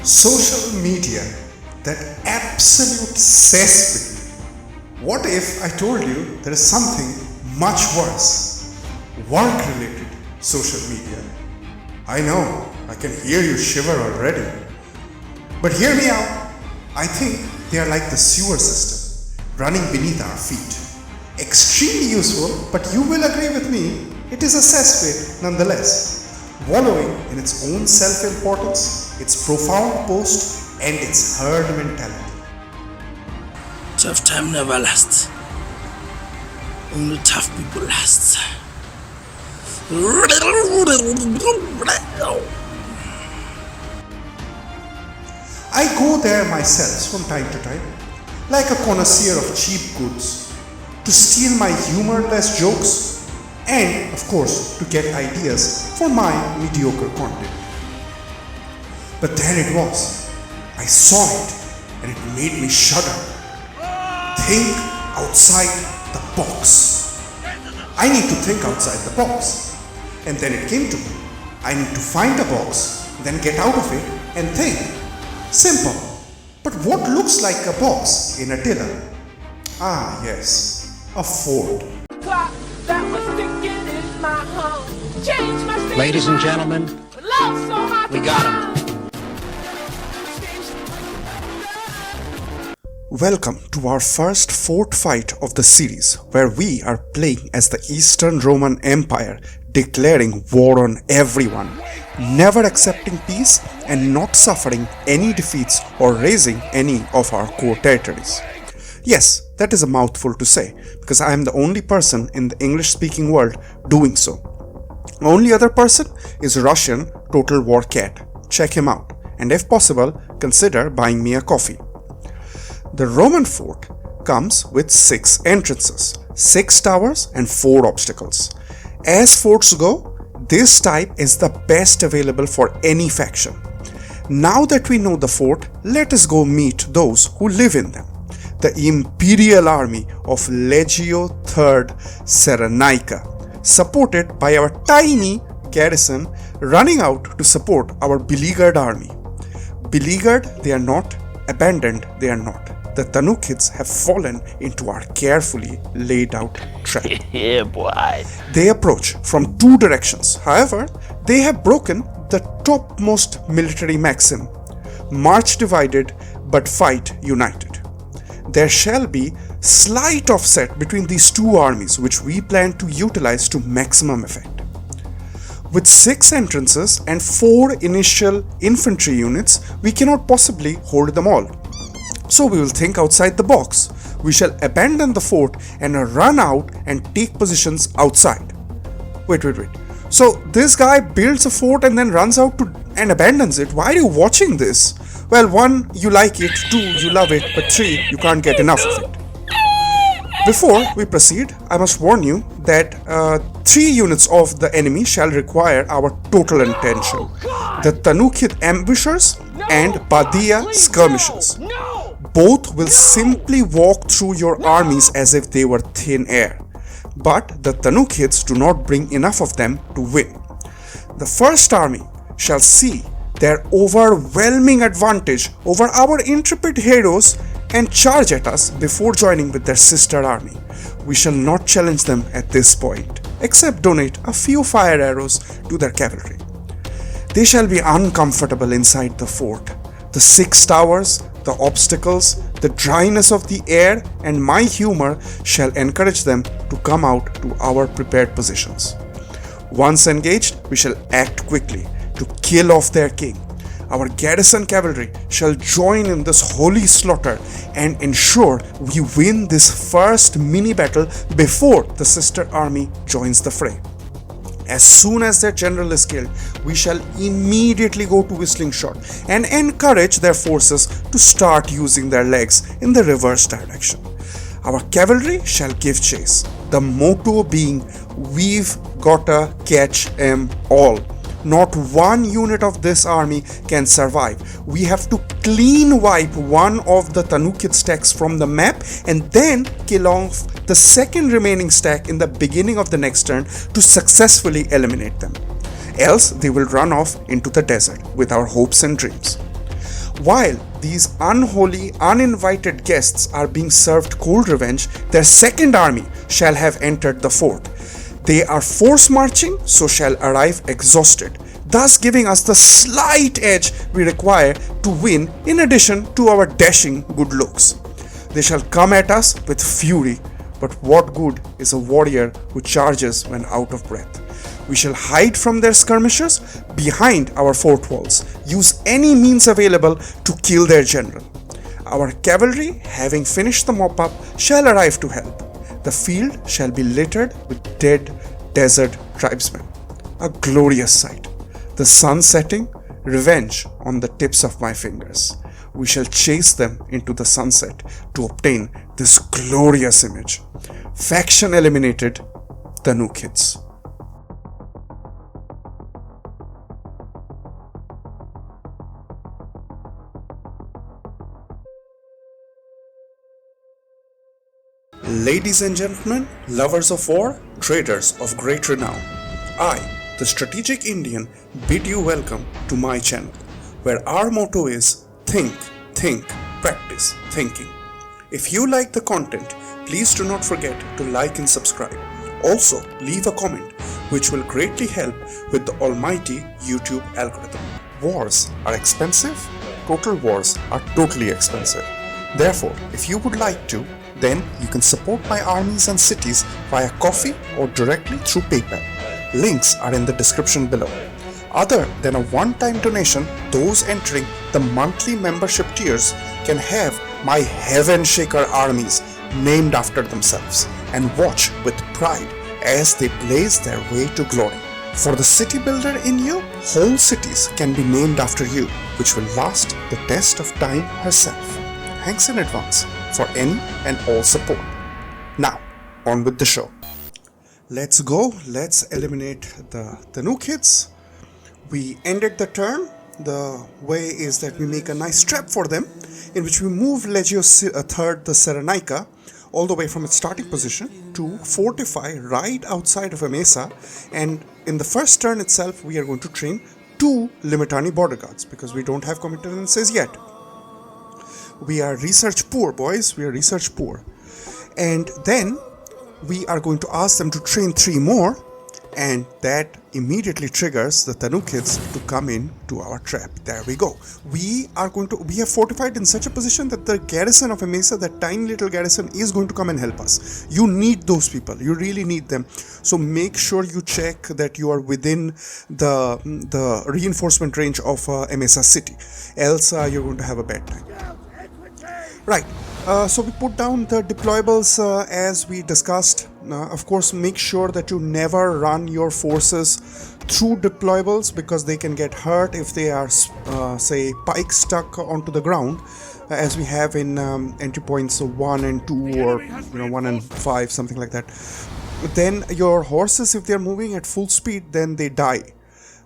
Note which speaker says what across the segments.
Speaker 1: Social media, that absolute cesspit. What if I told you there is something much worse? Work-related social media. I know, I can hear you shiver already. But hear me out. I think they are like the sewer system, running beneath our feet. Extremely useful, but you will agree with me, it is a cesspit nonetheless. Wallowing in its own self-importance, its profound boast, and its herd mentality.
Speaker 2: Tough time never lasts. Only tough people last.
Speaker 1: I go there myself from time to time, like a connoisseur of cheap goods, to steal my humorless jokes and, of course, to get ideas for my mediocre content. But there it was. I saw it and it made me shudder. Think outside the box. I need to think outside the box. And then it came to me. I need to find a box, then get out of it and think. Simple. But what looks like a box in Attila? Ah, yes, a fort.
Speaker 3: Ladies and gentlemen, we got him.
Speaker 1: Welcome to our first fort fight of the series, where we are playing as the Eastern Roman Empire, declaring war on everyone, never accepting peace and not suffering any defeats or raising any of our core territories. Yes, that is a mouthful to say, because I am the only person in the English-speaking world doing so. Only other person is Russian Total War Cat. Check him out, and if possible, consider buying me a coffee. The Roman fort comes with 6 entrances, 6 towers and 4 obstacles. As forts go, this type is the best available for any faction. Now that we know the fort, let us go meet those who live in them. The imperial army of Legio III Cyrenaica, supported by our tiny garrison running out to support our beleaguered army. Beleaguered they are not, abandoned they are not. The Tanukids have fallen into our carefully laid out trap.
Speaker 2: Yeah, boy.
Speaker 1: They approach from 2 directions. However, they have broken the topmost military maxim: march divided but fight united. There shall be slight offset between these 2 armies, which we plan to utilize to maximum effect. With 6 entrances and 4 initial infantry units, we cannot possibly hold them all. So we will think outside the box. We shall abandon the fort and run out and take positions outside. Wait. So this guy builds a fort and then runs out and abandons it. Why are you watching this? Well, 1, you like it, 2, you love it, but 3, you can't get enough of it. Before we proceed, I must warn you that 3 units of the enemy shall require our total attention. The Tanukid ambushers and Badia skirmishers. Both will simply walk through your armies as if they were thin air. But the Tanukids do not bring enough of them to win. The first army shall see their overwhelming advantage over our intrepid heroes and charge at us before joining with their sister army. We shall not challenge them at this point, except donate a few fire arrows to their cavalry. They shall be uncomfortable inside the fort. The 6 towers, the obstacles, the dryness of the air, and my humor shall encourage them to come out to our prepared positions. Once engaged, we shall act quickly to kill off their king. Our garrison cavalry shall join in this holy slaughter and ensure we win this first mini battle before the sister army joins the fray. As soon as their general is killed, we shall immediately go to whistling shot and encourage their forces to start using their legs in the reverse direction. Our cavalry shall give chase, the motto being, "We've gotta catch 'em all." Not 1 unit of this army can survive. We have to clean wipe 1 of the Tanukid stacks from the map and then kill off the second remaining stack in the beginning of the next turn to successfully eliminate them. Else they will run off into the desert with our hopes and dreams. While these unholy, uninvited guests are being served cold revenge, their second army shall have entered the fort. They are force marching, so shall arrive exhausted, thus giving us the slight edge we require to win in addition to our dashing good looks. They shall come at us with fury, but what good is a warrior who charges when out of breath? We shall hide from their skirmishers behind our fort walls, use any means available to kill their general. Our cavalry, having finished the mop-up, shall arrive to help. The field shall be littered with dead desert tribesmen. A glorious sight. The sun setting, revenge on the tips of my fingers. We shall chase them into the sunset to obtain this glorious image. Faction eliminated, the new kids. Ladies and gentlemen, lovers of war, traders of great renown, I, the Strategic Indian, bid you welcome to my channel, where our motto is think, practice thinking. If you like the content, please do not forget to like and subscribe. Also, leave a comment, which will greatly help with the almighty YouTube algorithm. Wars are expensive. Total wars are totally expensive. Therefore, if you would like to, then you can support my armies and cities via coffee or directly through PayPal. Links are in the description below. Other than a one-time donation, those entering the monthly membership tiers can have my heaven shaker armies named after themselves and watch with pride as they blaze their way to glory. For the city builder in you, whole cities can be named after you, which will last the test of time herself. Thanks in advance for any and all support. Now, on with the show. Let's go. Let's eliminate the new kids. We ended the turn. The way is that we make a nice trap for them, in which we move Legio III, the Cyrenaica, all the way from its starting position to fortify right outside of Emesa. And in the first turn itself, we are going to train 2 Limitani border guards because we don't have competencies yet. We are research poor, boys. We are research poor. And then we are going to ask them to train 3 more, and that immediately triggers the Tanukids to come in to our trap. There we go. We have fortified in such a position that the garrison of Emesa, that tiny little garrison, is going to come and help us. You need those people. You really need them. So make sure you check that you are within the reinforcement range of Emesa city. Else you're going to have a bad time. Right, so we put down the deployables as we discussed. Of course, make sure that you never run your forces through deployables because they can get hurt if they are, say, pike stuck onto the ground, as we have in entry points 1 and 2 or 1 and 5, something like that. Then your horses, if they're moving at full speed, then they die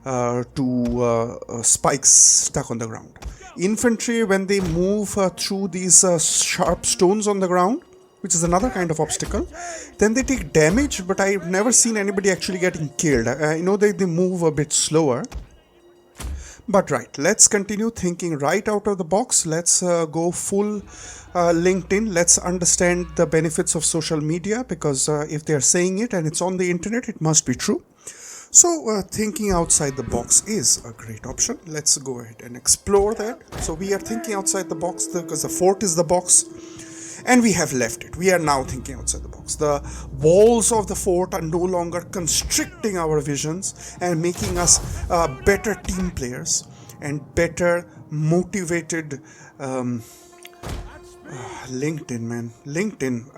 Speaker 1: to spikes stuck on the ground. Infantry, when they move through these sharp stones on the ground, which is another kind of obstacle, then they take damage, but I've never seen anybody actually getting killed. I know they move a bit slower. But right, let's continue thinking right out of the box. Let's go full LinkedIn. Let's understand the benefits of social media, because if they're saying it and it's on the internet, it must be true. So thinking outside the box is a great option. Let's go ahead and explore that. So we are thinking outside the box because the fort is the box and we have left it. We are now thinking outside the box. The walls of the fort are no longer constricting our visions and making us better team players and better motivated LinkedIn, man. LinkedIn.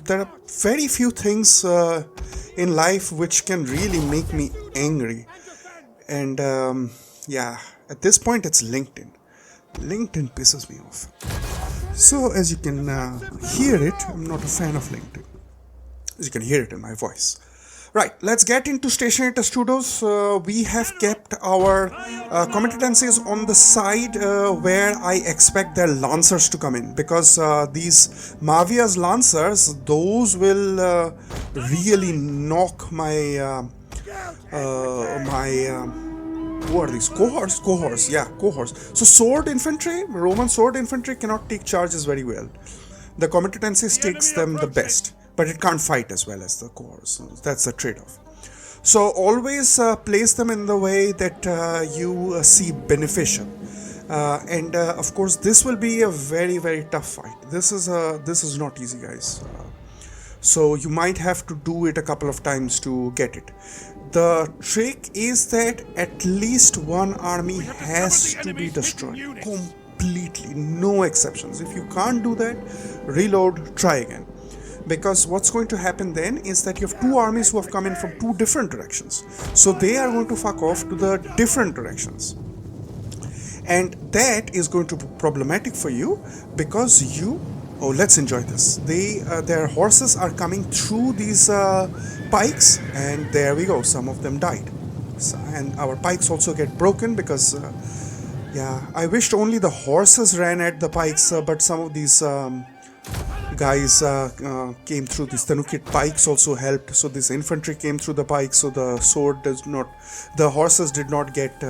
Speaker 1: There are very few things in life which can really make me angry. And at this point it's LinkedIn. LinkedIn pisses me off. So as you can hear it, I'm not a fan of LinkedIn. As you can hear it in my voice. Right, let's get into stationary testudos. We have kept our competencies on the side where I expect their lancers to come in, because these Mavia's lancers, those will really knock my Who are these? Cohorts? Cohorts, yeah, cohorts. So sword infantry, Roman sword infantry cannot take charges very well. The comitatensis takes them the best, but it can't fight as well as the cohorts. So that's the trade-off. So always place them in the way that you see beneficial. And of course, this will be a very, very tough fight. This is not easy, guys. So you might have to do it a couple of times to get it. The trick is that at least one army has to be destroyed completely, no exceptions. If you can't do that, reload, try again. Because what's going to happen then is that you have two armies who have come in from two different directions. So they are going to fuck off to the different directions. And that is going to be problematic for you because oh, let's enjoy this. Their horses are coming through these pikes, and there we go. Some of them died. And our pikes also get broken because, yeah, I wished only the horses ran at the pikes, but some of these guys came through. These Tanukid pikes also helped. So this infantry came through the pikes, so the horses did not get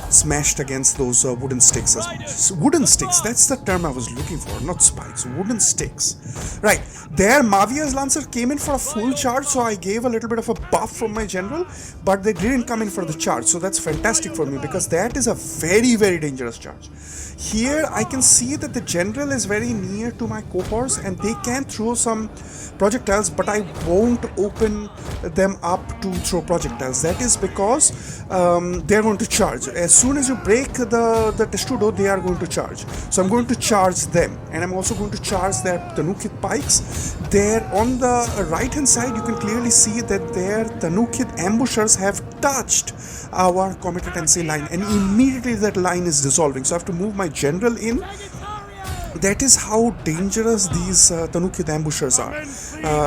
Speaker 1: smashed against those wooden sticks as much. Wooden sticks, that's the term I was looking for, not spikes, wooden sticks. Right, there Mavia's Lancer came in for a full charge, so I gave a little bit of a buff from my general, but they didn't come in for the charge, so that's fantastic for me because that is a very, very dangerous charge. Here I can see that the general is very near to my cohorts and they can throw some projectiles, but I won't open them up to throw projectiles. That is because they're going to charge. As soon as you break the testudo, they are going to charge. So I'm going to charge them, and I'm also going to charge their Tanukid pikes. There on the right hand side, you can clearly see that their Tanukid ambushers have touched our comitatency line, and immediately that line is dissolving. So I have to move my general in. That is how dangerous these Tanukid ambushers are.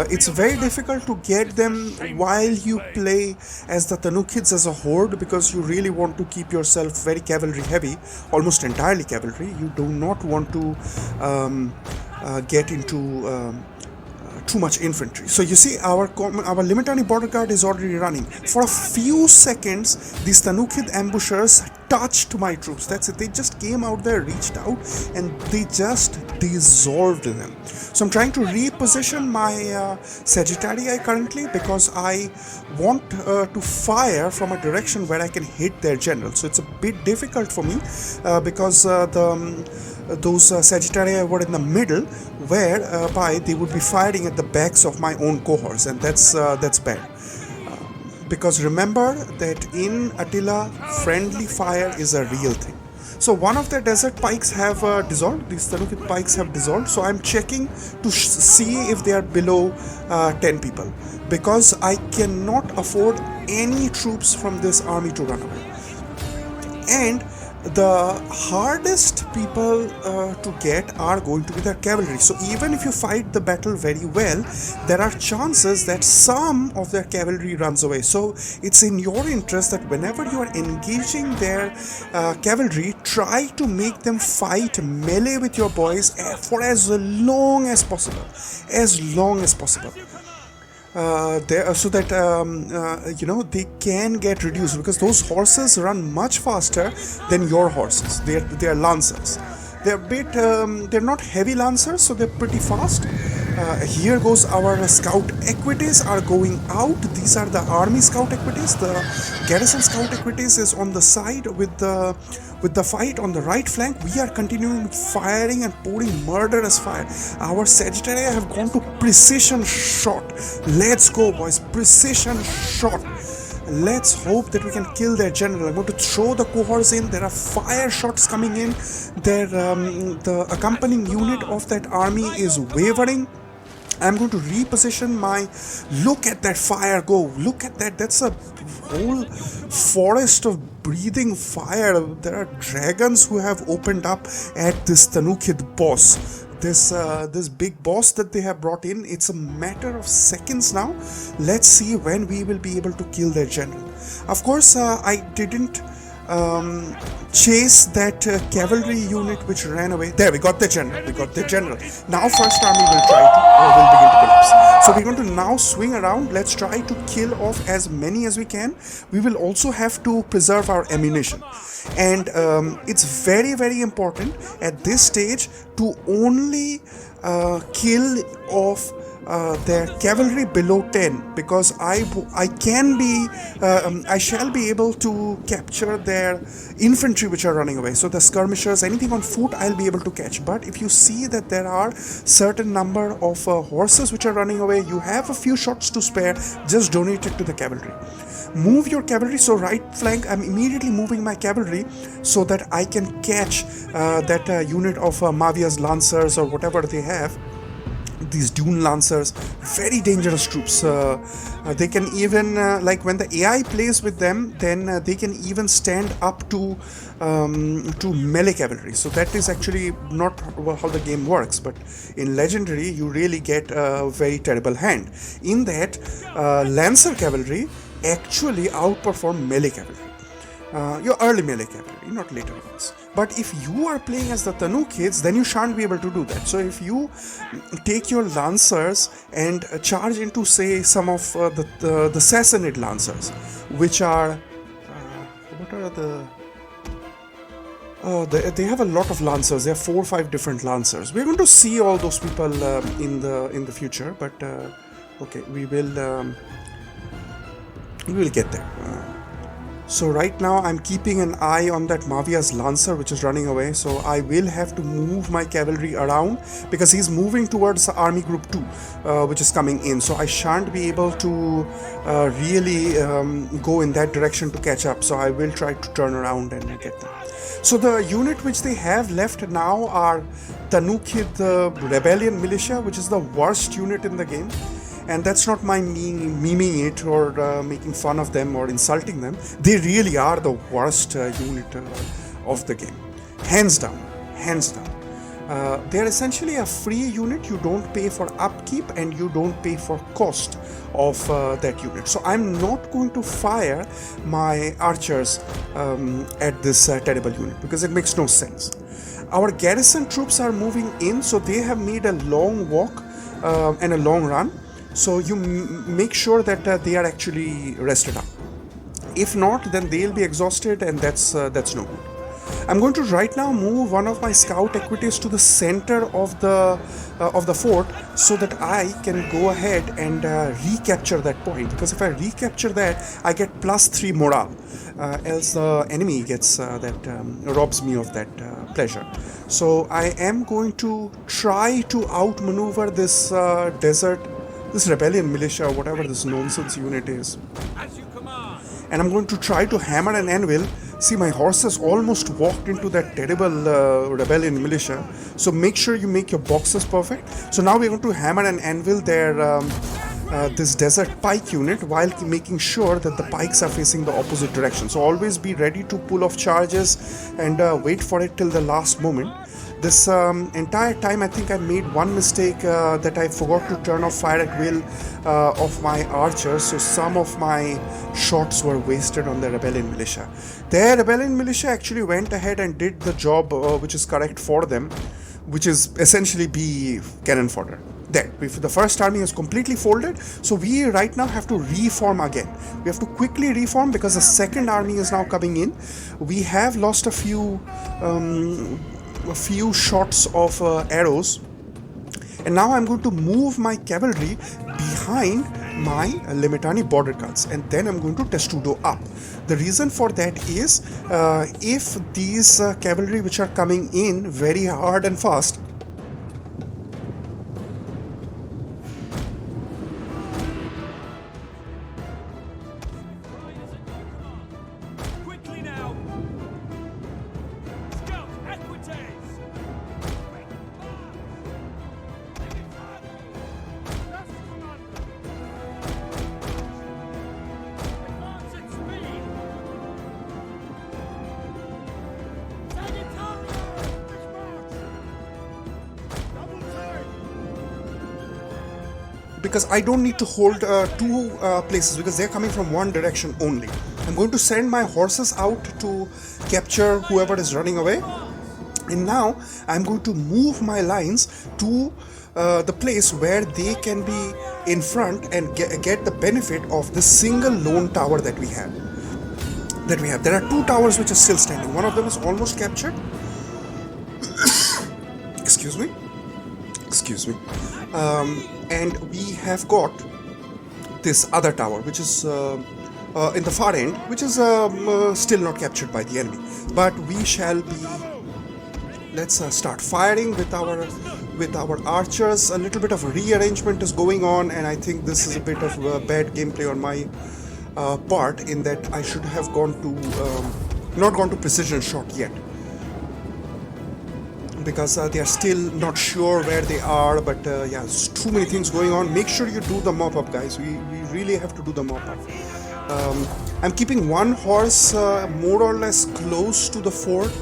Speaker 1: It's very difficult to get them while you play as the Tanukids as a horde, because you really want to keep yourself very cavalry heavy, almost entirely cavalry. You do not want to get into too much infantry. So you see our Limitani border guard is already running. For a few seconds, these Tanukid ambushers touched my troops. That's it. They just came out there, reached out, and they just dissolved them. So I'm trying to reposition my Sagittarii currently because I want to fire from a direction where I can hit their general. So it's a bit difficult for me because those Sagittarii were in the middle, whereby they would be firing at the backs of my own cohorts, and that's bad. Because remember that in Attila, friendly fire is a real thing. So one of the desert pikes have dissolved. These Tanukid pikes have dissolved. So I'm checking to see if they are below 10 people, because I cannot afford any troops from this army to run away. And the hardest people to get are going to be the cavalry. So even if you fight the battle very well, there are chances that some of their cavalry runs away. So it's in your interest that whenever you are engaging their cavalry, try to make them fight melee with your boys for as long as possible. So that they can get reduced, because those horses run much faster than your horses. They are lancers. They're not heavy lancers, so they're pretty fast. Here goes our scout equities are going out. These are the army scout equities. The garrison scout equities is on the side with the fight on the right flank. We are continuing firing and pouring murderous fire. Our Sagittarii have gone to precision shot. Let's go, boys. Precision shot. Let's hope that we can kill their general. I'm going to throw the cohorts in. There are fire shots coming in. The accompanying unit of that army is wavering. I'm going to reposition my... Look at that fire go. Look at that. That's a whole forest of breathing fire. There are dragons who have opened up at this Tanukid boss. This big boss that they have brought in. It's a matter of seconds now. Let's see when we will be able to kill their general. Of course, I didn't chase that cavalry unit which ran away. There, we got the general. We got the general. Now, first army will begin to collapse. So we're going to now swing around. Let's try to kill off as many as we can. We will also have to preserve our ammunition, and it's very, very important at this stage to only kill off their cavalry below 10, because I shall be able to capture their infantry which are running away. So the skirmishers, anything on foot, I'll be able to catch. But if you see that there are certain number of horses which are running away, you have a few shots to spare, just donate it to the cavalry. Move your cavalry. So right flank, I'm immediately moving my cavalry so that I can catch that unit of Mavia's lancers or whatever they have. These dune lancers, very dangerous troops. They can even like when the AI plays with them, then they can even stand up to melee cavalry. So that is actually not how the game works, but in legendary you really get a very terrible hand. In that, lancer cavalry actually outperform melee cavalry. Your early melee cavalry, not later ones. But if you are playing as the Tanu kids, then you shan't be able to do that. So if you take your lancers and charge into, say, some of the Sassanid lancers, which are what are they have a lot of lancers. They have 4 or 5 different lancers. We're going to see all those people in the future, but okay, we will get there. So right now I'm keeping an eye on that Mavia's lancer which is running away. So I will have to move my cavalry around because he's moving towards army group 2 which is coming in. So I shan't be able to really go in that direction to catch up. So I will try to turn around and get them. So the unit which they have left now are Tanukid, the rebellion militia, which is the worst unit in the game. And that's not my memeing it or making fun of them or insulting them. They really are the worst unit of the game. Hands down, hands down. They're essentially a free unit. You don't pay for upkeep and you don't pay for cost of that unit. So I'm not going to fire my archers at this terrible unit because it makes no sense. Our garrison troops are moving in, so they have made a long walk and a long run. So you make sure that they are actually rested up. If not, then they'll be exhausted, and that's no good. I'm going to right now move one of my scout equities to the center of the fort so that I can go ahead and recapture that point. Because if I recapture that, I get +3 morale. Else the enemy gets robs me of that pleasure. So I am going to try to outmaneuver this this rebellion militia or whatever this nonsense unit is. And I'm going to try to hammer an anvil. See, my horses almost walked into that terrible rebellion militia. So make sure you make your boxes perfect. So now we're going to hammer an anvil there, this desert pike unit, while making sure that the pikes are facing the opposite direction. So always be ready to pull off charges and wait for it till the last moment. This entire time I think I made one mistake that I forgot to turn off fire at will of my archers, so some of my shots were wasted on the rebellion militia. The rebellion militia actually went ahead and did the job which is correct for them, which is essentially be cannon fodder. There, the first army is completely folded, so we right now have to reform again. We have to quickly reform because the second army is now coming in. We have lost a few shots of arrows, and now I'm going to move my cavalry behind my Limitani border guards, and then I'm going to testudo up. The reason for that is if these cavalry which are coming in very hard and fast, because I don't need to hold two places because they're coming from one direction only. I'm going to send my horses out to capture whoever is running away. And now I'm going to move my lines to the place where they can be in front and get the benefit of this single lone tower that we have. There are 2 towers which are still standing. One of them is almost captured. Excuse me. And we have got this other tower, which is in the far end, which is still not captured by the enemy. But we shall be. Let's start firing with our archers. A little bit of rearrangement is going on, and I think this is a bit of bad gameplay on my part, in that I should have not gone to precision shot yet, because they are still not sure where they are. But yeah, there's too many things going on. Make sure you do the mop up, guys. We really have to do the mop up. I'm keeping one horse more or less close to the fort,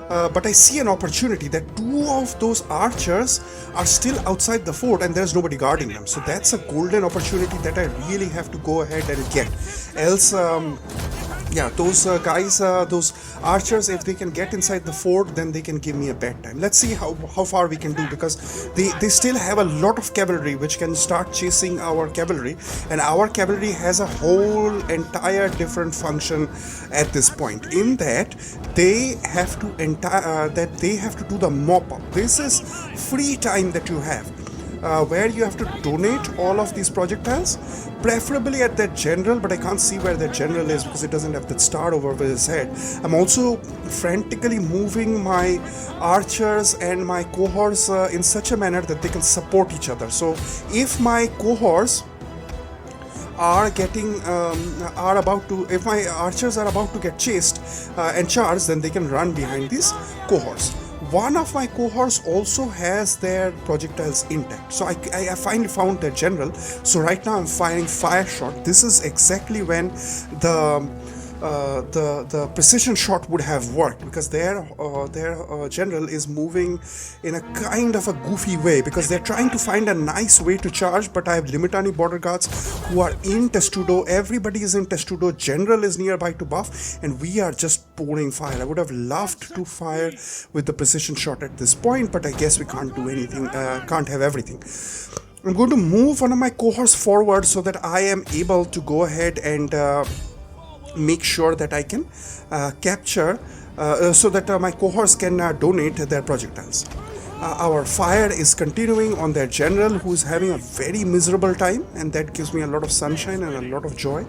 Speaker 1: but I see an opportunity that 2 of those archers are still outside the fort and there's nobody guarding them. So that's a golden opportunity that I really have to go ahead and get. Else, yeah, those guys, those archers, if they can get inside the fort, then they can give me a bad time. Let's see how far we can do, because they still have a lot of cavalry which can start chasing our cavalry, and our cavalry has a whole entire different function at this point, in that they have to do the mop up. This is free time that you have, where you have to donate all of these projectiles, preferably at that general, but I can't see where that general is because it doesn't have that star over his head. I'm also frantically moving my archers and my cohorts in such a manner that they can support each other. So if my cohorts if my archers are about to get chased and charged, then they can run behind these cohorts. One of my cohorts also has their projectiles intact, so I finally found their general. So right now I'm firing fire shot. This is exactly when the precision shot would have worked, because their general is moving in a kind of a goofy way, because they're trying to find a nice way to charge. But I have Limitani border guards who are in Testudo. Everybody is in Testudo. General is nearby to buff, and we are just pouring fire. I would have loved to fire with the precision shot at this point, but I guess we can't do anything. Can't have everything. I'm going to move one of my cohorts forward so that I am able to go ahead and make sure that I can capture, so that my cohorts can donate their projectiles. Our fire is continuing on their general, who is having a very miserable time, and that gives me a lot of sunshine and a lot of joy.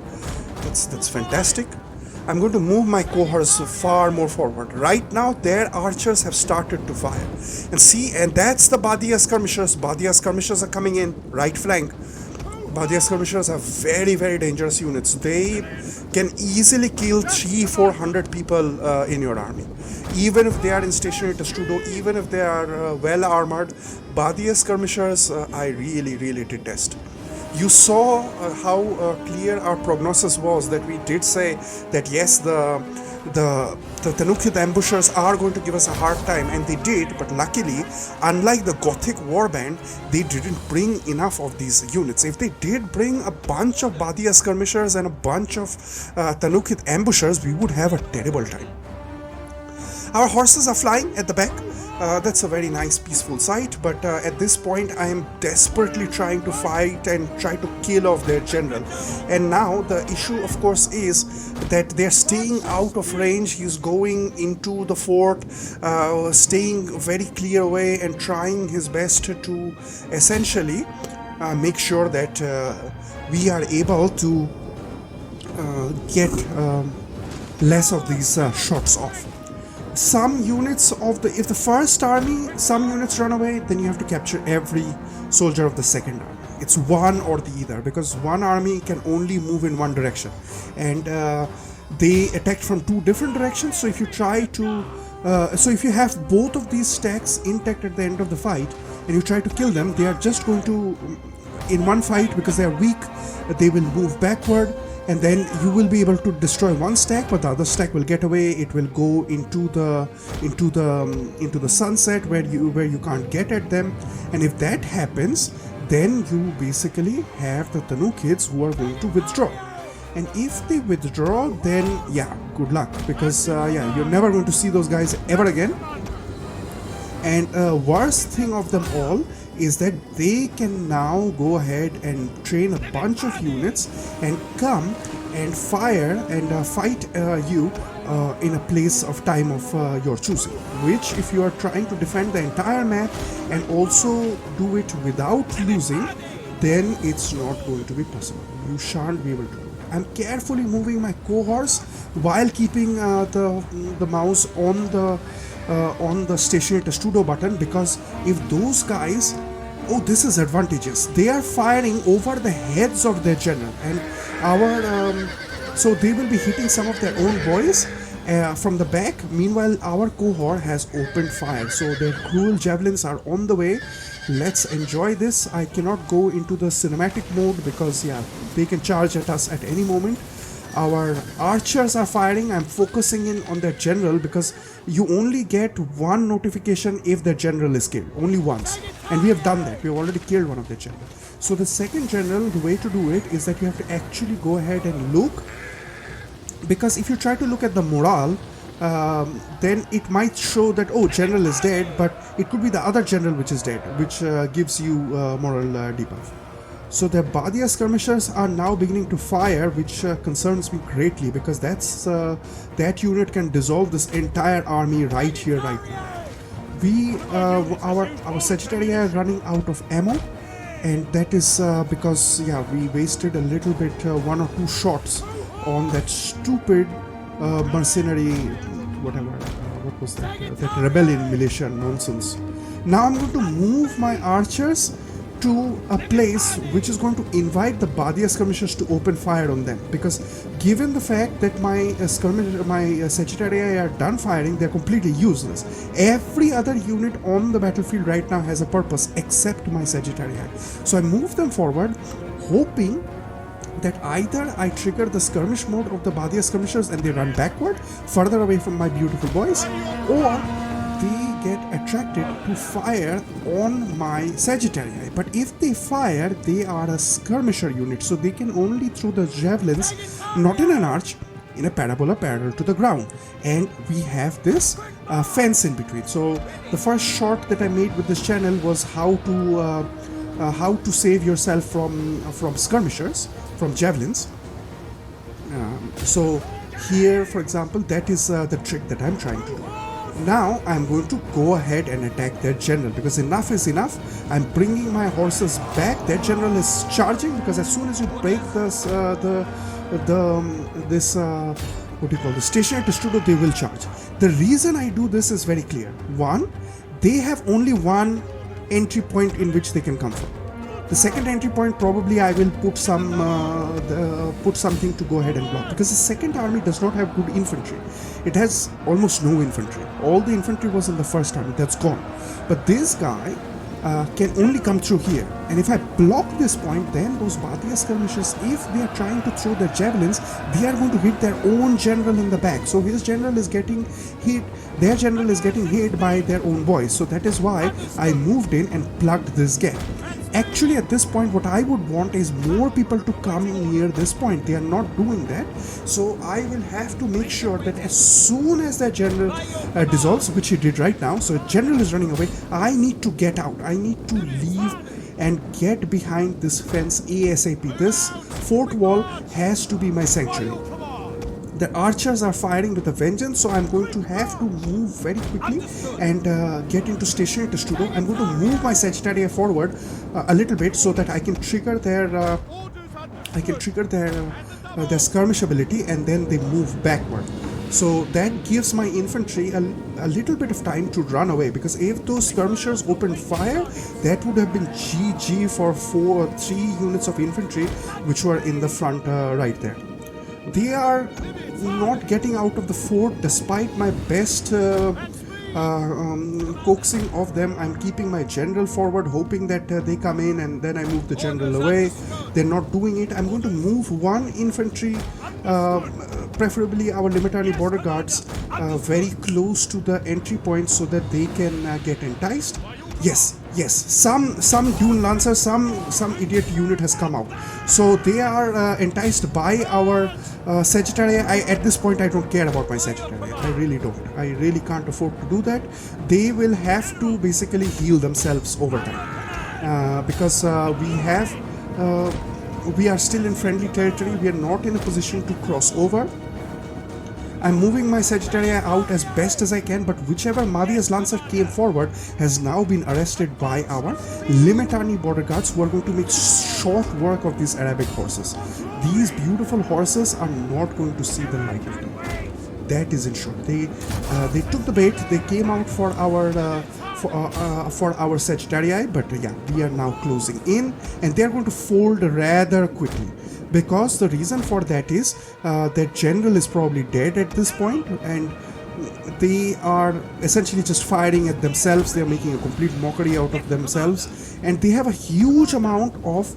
Speaker 1: That's fantastic. I'm going to move my cohorts far more forward. Right now, their archers have started to fire. And that's the Badia skirmishers. Badia skirmishers are coming in, right flank. Badia skirmishers are very, very dangerous units. They can easily kill 300-400 people in your army. Even if they are in stationary Testudo, even if they are well armored, Badia skirmishers I really, really detest. You saw how clear our prognosis was, that we did say that yes, the Tanukid ambushers are going to give us a hard time, and they did. But luckily, unlike the Gothic warband, they didn't bring enough of these units. If they did bring a bunch of Badia skirmishers and a bunch of Tanukid ambushers, we would have a terrible time. Our horses are flying at the back. That's a very nice peaceful sight, but at this point I am desperately trying to fight and try to kill off their general. And now the issue, of course, is that they're staying out of range. He's going into the fort, staying very clear away and trying his best to essentially make sure that we are able to get less of these shots off. Some units if the first army, some units run away, then you have to capture every soldier of the second army. It's one or the other, because one army can only move in one direction, and they attack from 2 different directions. So if you try to, if you have both of these stacks intact at the end of the fight, and you try to kill them, they are just going to, in one fight, because they are weak, they will move backward. And then you will be able to destroy one stack, but the other stack will get away. It will go into the sunset where you can't get at them. And if that happens, then you basically have the Tanukids who are going to withdraw. and if they withdraw, then yeah, good luck, because yeah, you're never going to see those guys ever again. And worst thing of them all is that they can now go ahead and train a bunch of units and come and fire and fight you in a place of time of your choosing, which if you are trying to defend the entire map and also do it without losing, then it's not going to be possible. You shan't be able to do it. I'm carefully moving my cohorts while keeping the mouse on the stationary testudo button, because if those guys, oh, this is advantageous, they are firing over the heads of their general, and our so they will be hitting some of their own boys from the back. Meanwhile, our cohort has opened fire, so their cruel javelins are on the way. Let's enjoy this. I cannot go into the cinematic mode because yeah, they can charge at us at any moment. Our archers are firing. I'm focusing in on their general because you only get one notification if the general is killed, only once, and we have done that. We've already killed one of the general. So the second general, the way to do it is that you have to actually go ahead and look, because if you try to look at the morale, then it might show that, oh, general is dead, but it could be the other general which is dead, which gives you moral debuff. So the Badia skirmishers are now beginning to fire, which concerns me greatly, because that unit can dissolve this entire army right here, right now. Our Sagittaria are running out of ammo, and that is because yeah, we wasted a little bit, one or two shots on that stupid mercenary, whatever, what was that? That rebellion militia nonsense. Now I'm going to move my archers to a place which is going to invite the Badia skirmishers to open fire on them, because given the fact that my Sagittaria are done firing, they're completely useless. Every other unit on the battlefield right now has a purpose except my Sagittaria. So I move them forward, hoping that either I trigger the skirmish mode of the Badia skirmishers and they run backward, further away from my beautiful boys, or they get attracted to fire on my Sagittaria. But if they fire, they are a skirmisher unit, so they can only throw the javelins not in an arch, in a parabola parallel to the ground, and we have this fence in between. So the first shot that I made with this channel was how to save yourself from skirmishers, from javelins. So here, for example, that is the trick that I'm trying to do. Now I'm going to go ahead and attack their general, because enough is enough. I'm bringing my horses back. Their general is charging, because as soon as you break this what do you call the stationary testudo, they will charge. The reason I do this is very clear. One, they have only one entry point in which they can come from. The second entry point, probably I will put something to go ahead and block, because the second army does not have good infantry. It has almost no infantry. All the infantry was in the first army, that's gone. But this guy can only come through here, and if I block this point, then those Badia skirmishers, if they are trying to throw their javelins, they are going to hit their own general in the back. So his general is getting hit, their general is getting hit by their own boys. So that is why I moved in and plugged this gap. Actually, at this point, what I would want is more people to come near this point. They are not doing that, so I will have to make sure that as soon as that general dissolves, which he did right now, so general is running away, I need to get out. I need to leave and get behind this fence ASAP. This fort wall has to be my sanctuary. The archers are firing with a vengeance, so I'm going to have to move very quickly and get into stationary testudo. I'm going to move my Sagittaria forward a little bit so that I can trigger their skirmish ability, and then they move backward. So that gives my infantry a little bit of time to run away, because if those skirmishers opened fire, that would have been GG for 3 units of infantry which were in the front right there. They are not getting out of the fort despite my best coaxing of them. I'm keeping my general forward, hoping that they come in, and then I move the general away. They're not doing it. I'm going to move one infantry preferably our limit army border guards very close to the entry point so that they can get enticed. Yes, some dune lancer, some idiot unit has come out, so they are enticed by our Sagittaria. At this point I don't care about my Sagittaria. I really don't. I really can't afford to do that. They will have to basically heal themselves over time because we are still in friendly territory. We are not in a position to cross over. I'm moving my Sagittaria out as best as I can, but whichever Mahdia's Lancer came forward has now been arrested by our limit army border guards, who are going to make short work of these Arabic horses. These beautiful horses are not going to see the light of day. That is in short. They took the bait. They came out for our Sagittaria, but yeah, we are now closing in, and they are going to fold rather quickly. Because the reason for that is that general is probably dead at this point, and they are essentially just firing at themselves. They are making a complete mockery out of themselves, and they have a huge amount of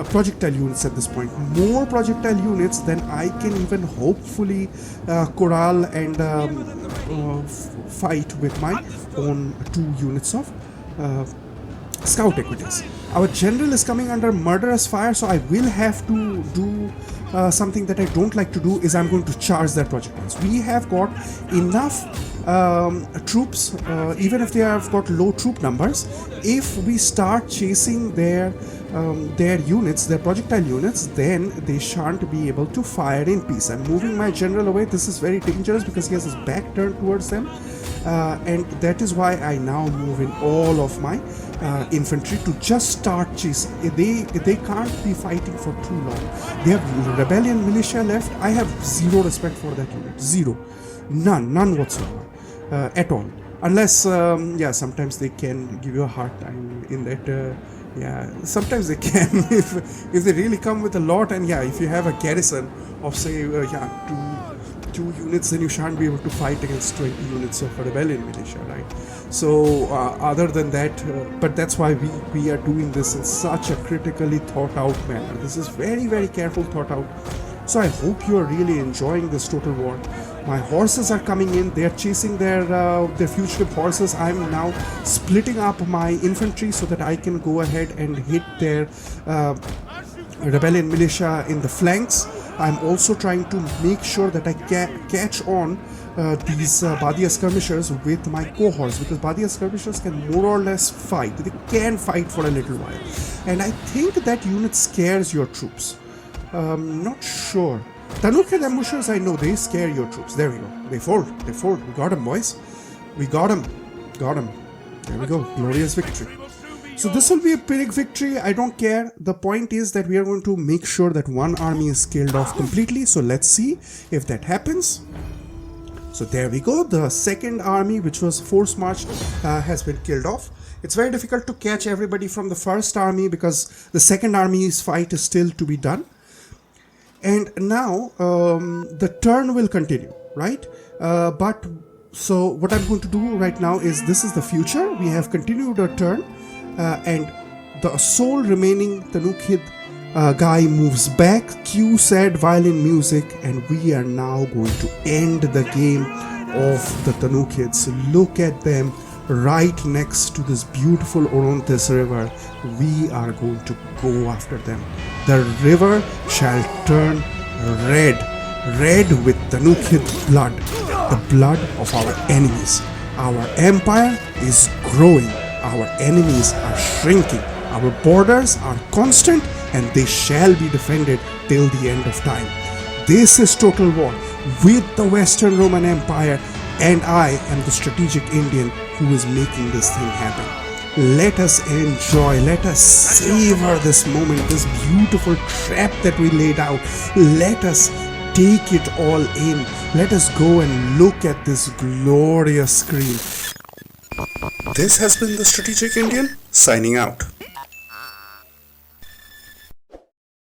Speaker 1: projectile units at this point. More projectile units than I can even hopefully corral and fight with my own 2 units of scout equities. Our general is coming under murderous fire, so I will have to do something that I don't like to do. Is I'm going to charge their projectiles. We have got enough troops, even if they have got low troop numbers. If we start chasing their units, their projectile units, then they shan't be able to fire in peace. I'm moving my general away. This is very dangerous because he has his back turned towards them, and that is why I now move in all of my infantry to just start chasing. They can't be fighting for too long. They have rebellion militia left. I have zero respect for that unit. Zero. None whatsoever. At all. Unless, sometimes they can give you a hard time in that. Sometimes they can if they really come with a lot, and if you have a garrison of say two units, then you shan't be able to fight against 20 units of a rebellion militia, right? So other than that, but that's why we are doing this in such a critically thought out manner. This is very, very careful thought out. So I hope you are really enjoying this total war. My horses are coming in. They are chasing their fugitive horses. I'm now splitting up my infantry so that I can go ahead and hit their rebellion militia in the flanks. I'm also trying to make sure that I catch on these Badia skirmishers with my cohorts, because Badia skirmishers can more or less fight. They can fight for a little while, and I think that unit scares your troops. Not sure. Tanukhed ambushers, I know they scare your troops. There we go. They fold. We got them, boys. We got them. There we go. Glorious victory. So this will be a big victory. I don't care. The point is that we are going to make sure that one army is scaled off completely. So let's see if that happens. So there we go. The second army, which was force marched, has been killed off. It's very difficult to catch everybody from the first army because the second army's fight is still to be done. And now the turn will continue, right? So what I'm going to do right now is, this is the future. We have continued our turn, and the sole remaining Tanukhed guy moves back. Cue sad violin music, and we are now going to end the game of the Tanukheds. Look at them right next to this beautiful Orontes river. We are going to go after them. The river shall turn red with Tanukhed blood, the blood of our enemies. Our empire is growing. Our enemies are shrinking. Our borders are constant, and they shall be defended till the end of time. This is Total War with the Western Roman Empire, and I am the strategic Indian who is making this thing happen. Let us enjoy, let us savor this moment, this beautiful trap that we laid out. Let us take it all in. Let us go and look at this glorious screen.
Speaker 4: This has been the Strategic Indian, signing out.